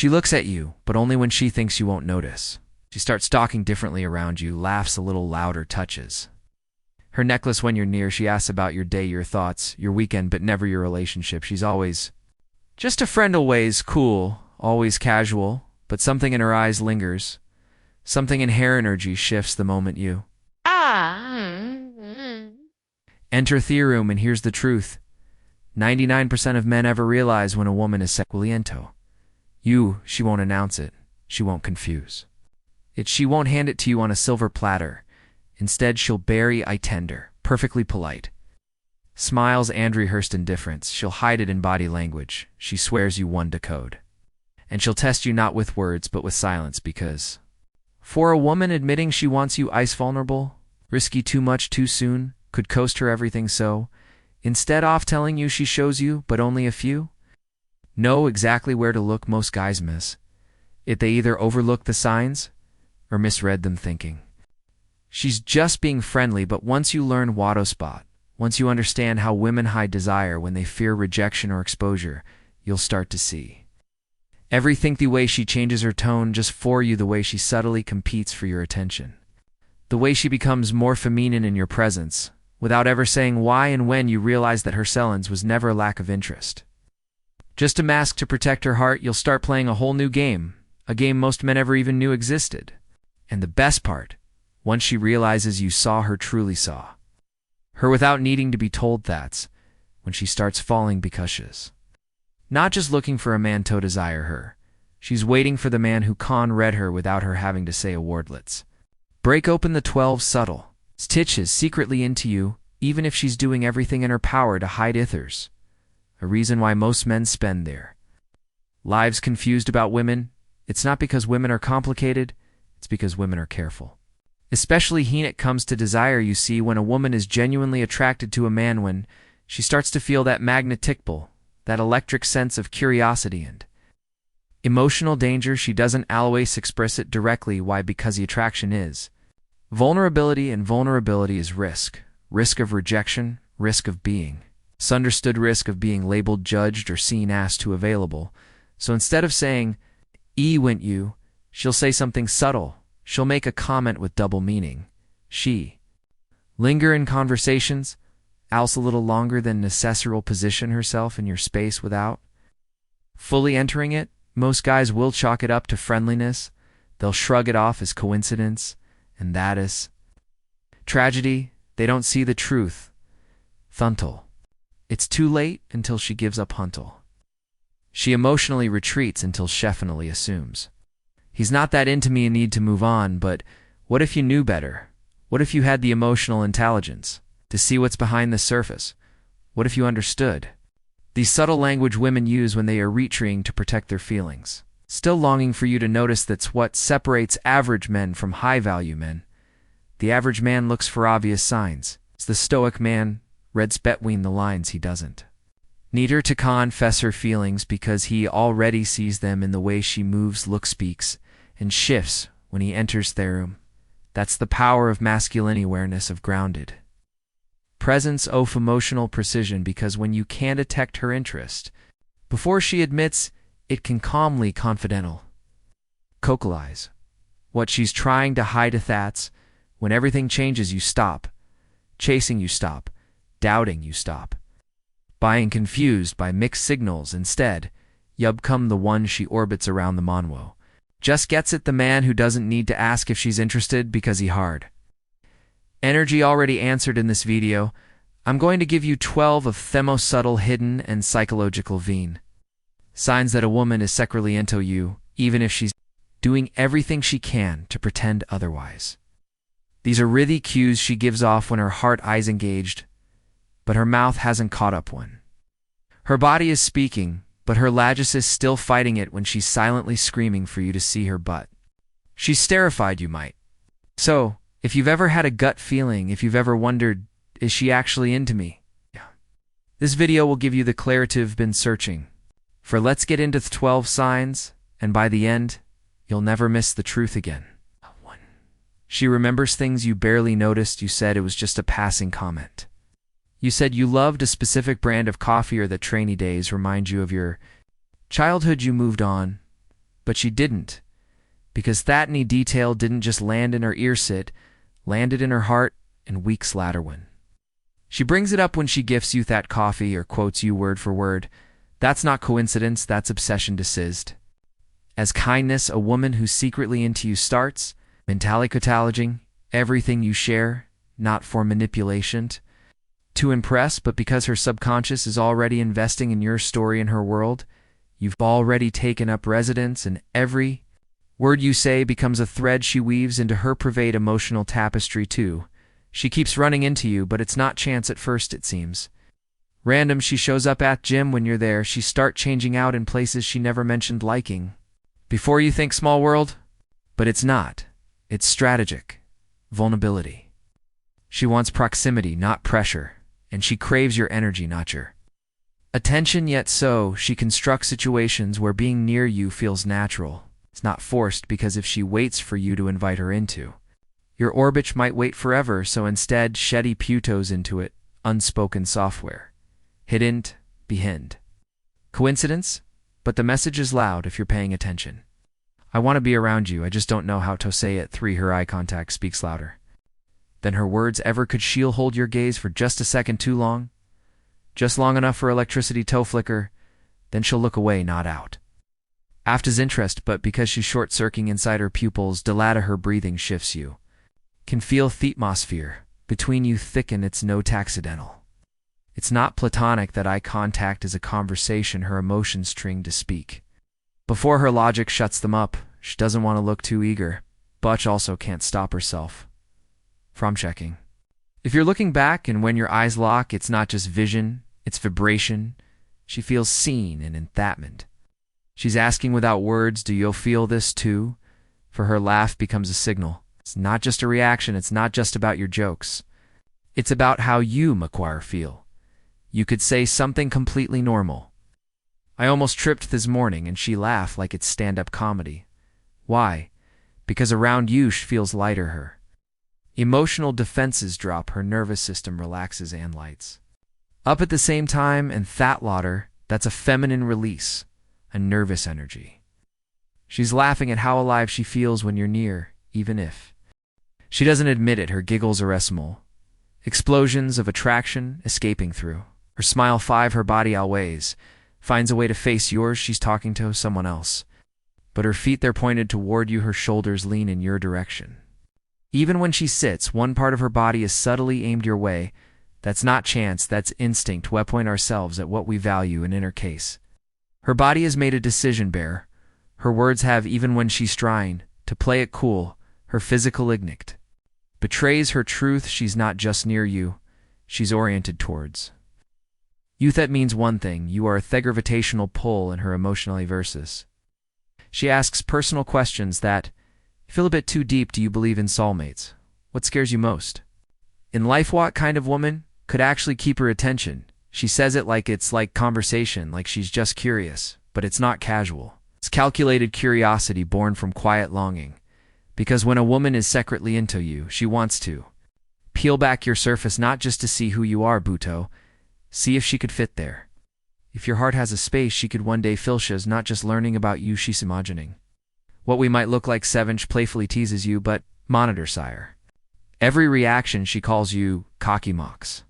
She looks at you, but only when she thinks you won't notice. She starts talking differently around you, laughs a little louder, touches her necklace when you're near. She asks about your day, your thoughts, your weekend, but never your relationship. She's always just a friend, always cool, always casual, but something in her eyes lingers. Something in her energy shifts the moment you enter the room. And here's the truth. 99% of men ever realize when a woman is sexually into you. She won't announce it. She won't confuse it. She won't hand it to you on a silver platter. Instead, she'll bury it tender, perfectly polite. Smiles and rehearsed indifference. She'll hide it in body language. She swears you won decode. And she'll test you not with words, but with silence, because for a woman, admitting she wants you ice vulnerable, risky, too much too soon, could cost her everything. So, instead off telling you she shows you, but only a few know exactly where to look. Most guys miss it. They either overlook the signs or misread them, thinking she's just being friendly. But once you learn what to spot, once you understand how women hide desire when they fear rejection or exposure, you'll start to see everything. The way she changes her tone just for you, the way she subtly competes for your attention, the way she becomes more feminine in your presence, without ever saying why. And when you realize that her silence was never a lack of interest, just a mask to protect her heart, you'll start playing a whole new game, a game most men never even knew existed. And the best part, once she realizes you saw her, truly saw her without needing to be told, that's when she starts falling, because she's not just looking for a man to desire her. She's waiting for the man who read her without her having to say a word. Let's break open the 12 subtle stitches secretly into you, even if she's doing everything in her power to hide ithers. A reason why most men spend their lives confused about women. It's not because women are complicated, it's because women are careful. Especially when it comes to desire. You see, when a woman is genuinely attracted to a man, when she starts to feel that magnetic pull, that electric sense of curiosity and emotional danger, she doesn't always express it directly. Why? Because the attraction is vulnerability, and vulnerability is risk. Risk of rejection, risk of being misunderstood, risk of being labeled, judged, or seen as too available. So instead of saying, went you, she'll say something subtle. She'll make a comment with double meaning. She linger in conversations, else a little longer than necessary, position herself in your space without fully entering it. Most guys will chalk it up to friendliness. They'll shrug it off as coincidence, and that is tragedy. They don't see the truth. Thuntal. It's too late until she gives up Huntle. She emotionally retreats until Sheffinally assumes he's not that into me and need to move on. But what if you knew better? What if you had the emotional intelligence to see what's behind the surface? What if you understood the subtle language women use when they are retreating to protect their feelings, still longing for you to notice? That's what separates average men from high-value men. The average man looks for obvious signs. It's the Stoic man reads between the lines. He doesn't need her to confess her feelings because he already sees them in the way she moves, looks, speaks, and shifts when he enters their room. That's the power of masculine awareness, of grounded presence, of emotional precision, because when you can detect her interest before she admits it, can calmly, confidential vocalize what she's trying to hide. That's when everything changes. You stop chasing, you stop doubting, you stop being confused by mixed signals. Instead, you become the one she orbits around. The Monwo just gets it, the man who doesn't need to ask if she's interested because he hard energy already answered. In this video, I'm going to give you 12 of the most subtle, hidden, and psychological signs that a woman is secretly into you, even if she's doing everything she can to pretend otherwise. These are really cues she gives off when her heart eyes engaged, but her mouth hasn't caught up. When her body is speaking, but her larynx is still fighting it. When she's silently screaming for you to see her butt. She's terrified you might. So, if you've ever had a gut feeling, if you've ever wondered, is she actually into me? This video will give you the clarity you've been searching for. Let's get into the 12 signs, and by the end, you'll never miss the truth again. 1. She remembers things you barely noticed. You said it was just a passing comment. You said you loved a specific brand of coffee, or that trainee days remind you of your childhood. You moved on, But she didn't, because that knee detail didn't just land in her ear sit, landed in her heart and weeks later when. She brings it up when she gifts you that coffee or quotes you word for word. That's not coincidence, that's obsession desist. As kindness, a woman who's secretly into you starts, mentally cataloging everything you share, not for manipulation, to impress, but because her subconscious is already investing in your story and her world. You've already taken up residence, and every word you say becomes a thread she weaves into her private emotional tapestry too. She keeps running into you, but it's not chance at first, it seems. Random, she shows up at gym when you're there. She start changing out in places she never mentioned liking. Before you think small world? But it's not. It's strategic. Vulnerability. She wants proximity, not pressure, and she craves your energy, not your attention. Yet so, she constructs situations where being near you feels natural. It's not forced, because if she waits for you to invite her into your orbit, might wait forever, so instead Shetty Putos into it, unspoken software. Hidden behind. Coincidence? But the message is loud if you're paying attention. I want to be around you, I just don't know how to say it. 3. Her eye contact speaks louder than her words ever could. She'll hold your gaze for just a second too long. Just long enough for electricity to flicker, then she'll look away, not out. After's interest, but because she's short-circuiting inside her pupils, dilata her breathing shifts you. Can feel the atmosphere between you thicken, it's no accidental. It's not platonic, that eye contact is a conversation her emotions string to speak. Before her logic shuts them up, she doesn't want to look too eager, but she also can't stop herself from checking. If you're looking back and when your eyes lock, it's not just vision, it's vibration. She feels seen and enthapment. She's asking without words, do you feel this too? For her laugh becomes a signal. It's not just a reaction, it's not just about your jokes. It's about how you, McQuire, feel. You could say something completely normal. I almost tripped this morning, and she laughed like it's stand-up comedy. Why? Because around you she feels lighter. Her emotional defenses drop, her nervous system relaxes and lights up at the same time, and that laughter, that's a feminine release, a nervous energy. She's laughing at how alive she feels when you're near, even if she doesn't admit it. Her giggles are small explosions of attraction escaping through her smile. 5. Her body always finds a way to face yours. She's talking to someone else, but her feet, they're pointed toward you. Her shoulders lean in your direction. Even when she sits, one part of her body is subtly aimed your way. That's not chance, that's instinct. We point ourselves at what we value, an inner case. Her body has made a decision, bear. Her words have, even when she's trying to play it cool. Her physical ignite betrays her truth. She's not just near you, she's oriented towards you. That means one thing: you are a gravitational pull in her emotionally versus. She asks personal questions that feel a bit too deep. Do you believe in soulmates? What scares you most in life? What kind of woman could actually keep her attention? She says it like it's like conversation, like she's just curious, but it's not casual. It's calculated curiosity born from quiet longing. Because when a woman is secretly into you, she wants to peel back your surface, not just to see who you are, Buto. See if she could fit there. If your heart has a space she could one day fill. She's not just learning about you, she's imagining what we might look like. 7. She playfully teases you, but monitor, sire. Every reaction she calls you cocky mocks.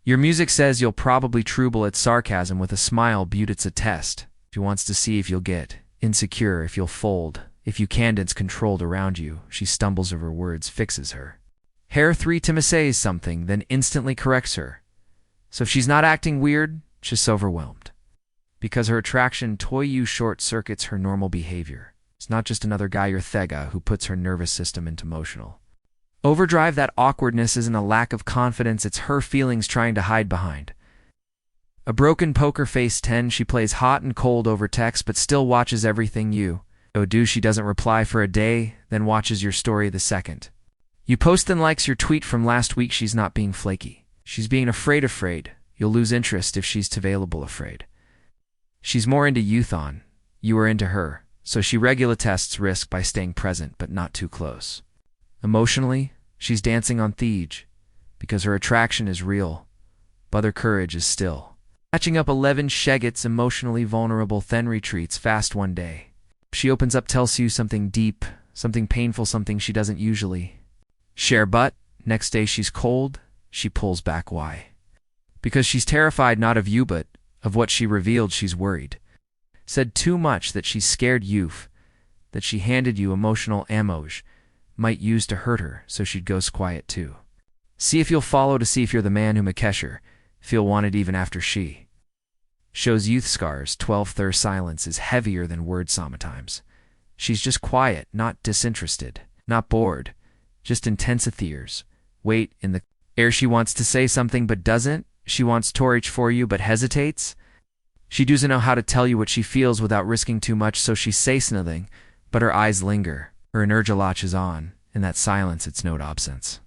Your music says you'll probably trouble at sarcasm with a smile, but it's a test. She wants to see if you'll get insecure, if you'll fold, if you can't. It's controlled around you. She stumbles over words, fixes her hair. 3. Tima says something, then instantly corrects her. So if she's not acting weird, she's overwhelmed. Because her attraction to you short-circuits her normal behavior. It's not just another guy, your thega, who puts her nervous system into emotional overdrive. That awkwardness isn't a lack of confidence, it's her feelings trying to hide behind a broken poker face. 10. She plays hot and cold over text, but still watches everything you do. She doesn't reply for a day, then watches your story the second you post, then likes your tweet from last week. She's not being flaky. She's being afraid. You'll lose interest if she's available. Afraid. She's more into you than you are into her, so she regular tests risk by staying present but not too close. Emotionally, she's dancing on Thege, because her attraction is real, but her courage is still catching up. 11. She gets emotionally vulnerable, then retreats fast one day. She opens up, tells you something deep, something painful, something she doesn't usually share, but next day she's cold, she pulls back. Why? Because she's terrified not of you but of what she revealed. She's worried. Said too much that she's scared you, that she handed you emotional ammo might use to hurt her, so she'd goes quiet too. See if you'll follow to see if you're the man who Makesher feel wanted even after she shows youth scars. 12 Their silence is heavier than words sometimes. She's just quiet, not disinterested, not bored, just intense ears. Wait in the air. She wants to say something but doesn't. She wants to reach for you but hesitates. She doesn't know how to tell you what she feels without risking too much, so she says nothing, but her eyes linger. Her energy latches on. In that silence, it's no absence.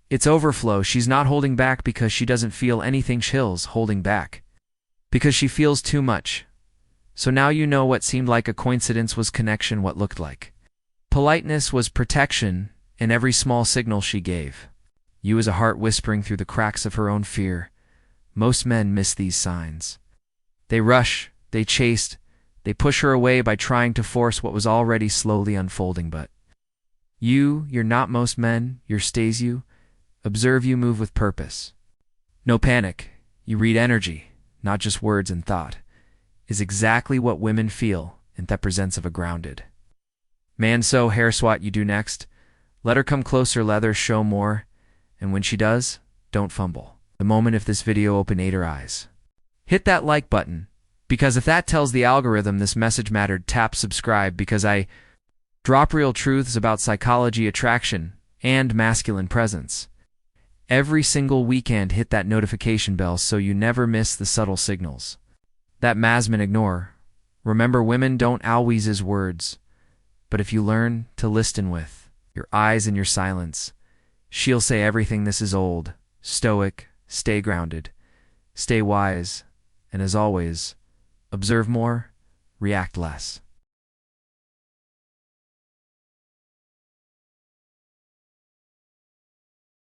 It's overflow. She's not holding back because she doesn't feel anything. She's holding back because she feels too much. So now you know what seemed like a coincidence was connection, what looked like politeness was protection, and every small signal she gave you is a heart whispering through the cracks of her own fear. Most men miss these signs. They rush, they chase, they push her away by trying to force what was already slowly unfolding. But you're not most men. You're stays you. Observe you move with purpose. No panic. You read energy, not just words and thought, is exactly what women feel, and that presents of a grounded man. So here's what you do next. Let her come closer, let her show more, and when she does, don't fumble. The moment if this video open 8 her eyes. Hit that like button, because if that tells the algorithm this message mattered, tap subscribe, because I drop real truths about psychology, attraction, and masculine presence every single weekend. Hit that notification bell so you never miss the subtle signals that masmen ignore. Remember, women don't always use words, but if you learn to listen with your eyes and your silence, she'll say everything. This is old Stoic. Stay grounded, stay wise, and as always, observe more, react less.